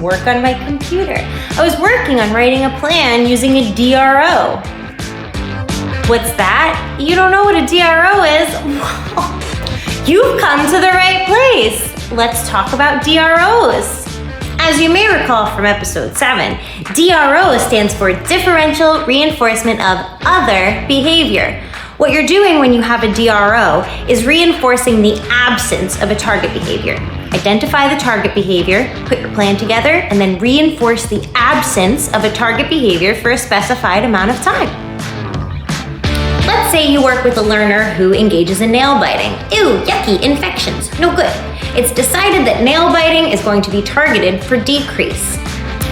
some work on my computer. I was working on writing a plan using a DRO. What's that? You don't know what a DRO is? You've come to the right place. Let's talk about DROs. As you may recall from episode 7, DRO stands for differential reinforcement of other behavior. What you're doing when you have a DRO is reinforcing the absence of a target behavior. Identify the target behavior, put your plan together, and then reinforce the absence of a target behavior for a specified amount of time. Let's say you work with a learner who engages in nail biting. Ew, yucky, infections, no good. It's decided that nail biting is going to be targeted for decrease.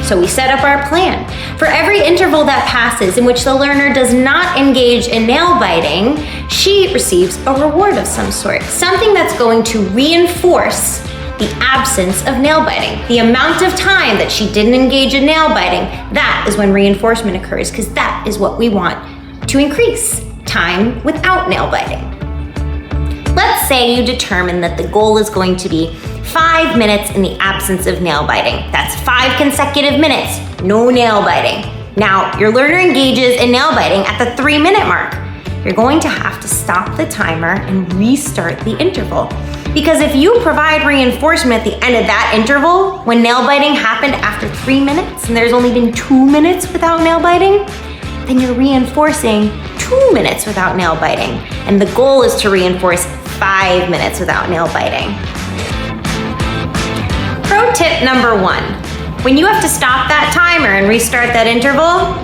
So we set up our plan. For every interval that passes in which the learner does not engage in nail biting, she receives a reward of some sort, something that's going to reinforce the absence of nail biting. The amount of time that she didn't engage in nail biting, that is when reinforcement occurs, because that is what we want to increase, time without nail biting. Let's say you determine that the goal is going to be 5 minutes in the absence of nail biting. That's 5 consecutive minutes, no nail biting. Now, your learner engages in nail biting at the 3-minute mark. You're going to have to stop the timer and restart the interval. Because if you provide reinforcement at the end of that interval, when nail biting happened after 3 minutes and there's only been 2 minutes without nail biting, then you're reinforcing 2 minutes without nail biting. And the goal is to reinforce 5 minutes without nail biting. Pro tip number 1, when you have to stop that timer and restart that interval,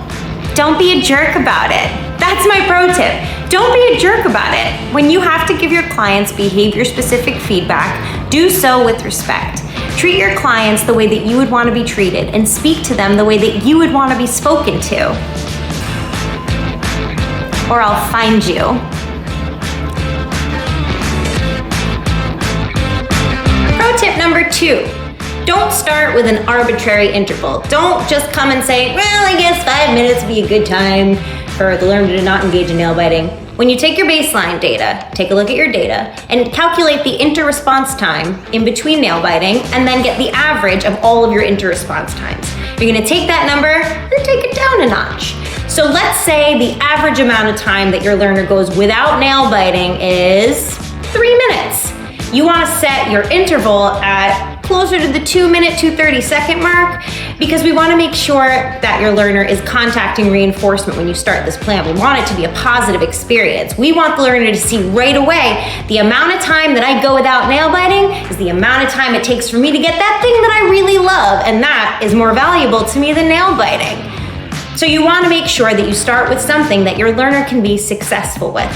don't be a jerk about it. That's my pro tip. Don't be a jerk about it. When you have to give your clients behavior-specific feedback, do so with respect. Treat your clients the way that you would want to be treated and speak to them the way that you would want to be spoken to. Or I'll find you. Pro tip number 2. Don't start with an arbitrary interval. Don't just come and say, well, I guess 5 minutes would be a good time for the learner to not engage in nail biting. When you take your baseline data, take a look at your data, and calculate the inter-response time in between nail biting, and then get the average of all of your inter-response times. You're gonna take that number and take it down a notch. So let's say the average amount of time that your learner goes without nail biting is 3 minutes. You wanna set your interval at closer to the 2-minute, 2:30-second mark, because we wanna make sure that your learner is contacting reinforcement when you start this plan. We want it to be a positive experience. We want the learner to see right away, the amount of time that I go without nail biting is the amount of time it takes for me to get that thing that I really love, and that is more valuable to me than nail biting. So you wanna make sure that you start with something that your learner can be successful with.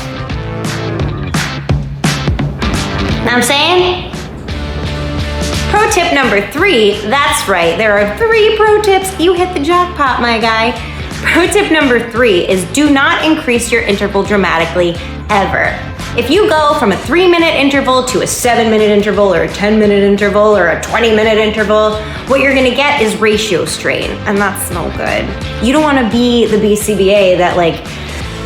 Know what I'm saying? Pro tip number 3, that's right, there are 3 pro tips. You hit the jackpot, my guy. Pro tip number 3 is do not increase your interval dramatically, ever. If you go from a 3-minute interval to a 7-minute interval or a 10-minute interval or a 20-minute interval, what you're gonna get is ratio strain, and that's no good. You don't wanna be the BCBA that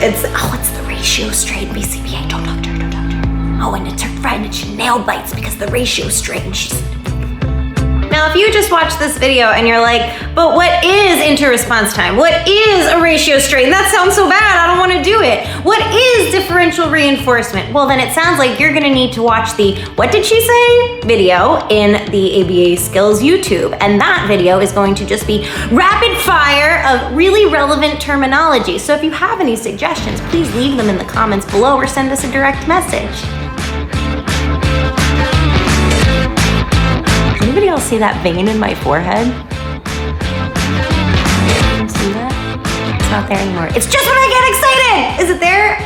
it's the ratio strain, BCBA, don't talk to her, don't talk to her. Oh, and it's her friend and she nail bites because the ratio strain, Now, if you just watched this video and you're like, but what is inter-response time? What is a ratio strain? That sounds so bad, I don't wanna do it. What is differential reinforcement? Well, then it sounds like you're gonna need to watch the what did she say video in the ABAskills YouTube. And that video is going to just be rapid fire of really relevant terminology. So if you have any suggestions, please leave them in the comments below or send us a direct message. Anybody else see that vein in my forehead? See that? It's not there anymore. It's just when I get excited! Is it there?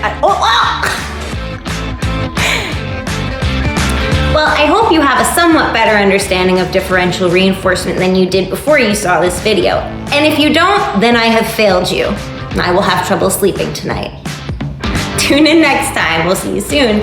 Well, I hope you have a somewhat better understanding of differential reinforcement than you did before you saw this video. And if you don't, then I have failed you. And I will have trouble sleeping tonight. Tune in next time. We'll see you soon.